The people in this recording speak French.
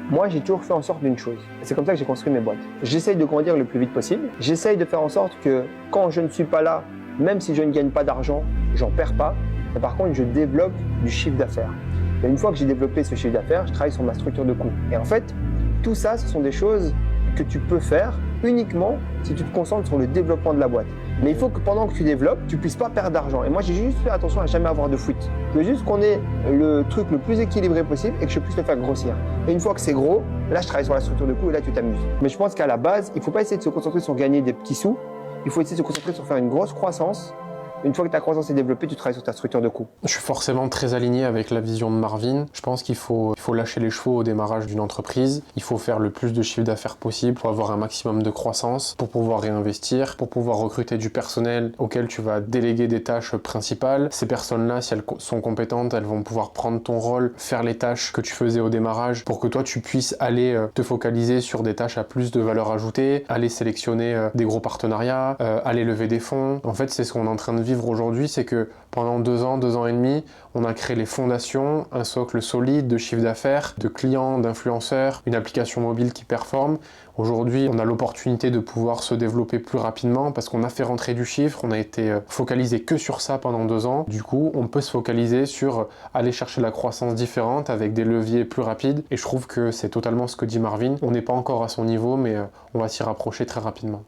Moi, j'ai toujours fait en sorte d'une chose. C'est comme ça que j'ai construit mes boîtes. J'essaye de grandir le plus vite possible. J'essaye de faire en sorte que quand je ne suis pas là, même si je ne gagne pas d'argent, j'en perds pas. Mais par contre, je développe du chiffre d'affaires. Et une fois que j'ai développé ce chiffre d'affaires, je travaille sur ma structure de coûts. Et en fait, tout ça, ce sont des choses que tu peux faire uniquement si tu te concentres sur le développement de la boîte. Mais il faut que pendant que tu développes, tu ne puisses pas perdre d'argent. Et moi, j'ai juste fait attention à jamais avoir de fuite. Je veux juste qu'on ait le truc le plus équilibré possible et que je puisse le faire grossir. Et une fois que c'est gros, là, je travaille sur la structure de coûts et là, tu t'amuses. Mais je pense qu'à la base, il ne faut pas essayer de se concentrer sur gagner des petits sous. Il faut essayer de se concentrer sur faire une grosse croissance. Une fois que ta croissance est développée, tu travailles sur ta structure de coûts. Je suis forcément très aligné avec la vision de Marvin. Je pense qu'il faut lâcher les chevaux au démarrage d'une entreprise. Il faut faire le plus de chiffre d'affaires possible pour avoir un maximum de croissance, pour pouvoir réinvestir, pour pouvoir recruter du personnel auquel tu vas déléguer des tâches principales. Ces personnes-là, si elles sont compétentes, elles vont pouvoir prendre ton rôle, faire les tâches que tu faisais au démarrage pour que toi, tu puisses aller te focaliser sur des tâches à plus de valeur ajoutée, aller sélectionner des gros partenariats, aller lever des fonds. En fait, c'est ce qu'on est en train de vivre aujourd'hui, c'est que pendant 2 ans et demi, on a créé les fondations, un socle solide de chiffre d'affaires, de clients, d'influenceurs, une application mobile qui performe. Aujourd'hui, on a l'opportunité de pouvoir se développer plus rapidement parce qu'on a fait rentrer du chiffre, on a été focalisé que sur ça pendant 2 ans. Du coup, on peut se focaliser sur aller chercher la croissance différente avec des leviers plus rapides. Et je trouve que c'est totalement ce que dit Marvin. On n'est pas encore à son niveau, mais on va s'y rapprocher très rapidement.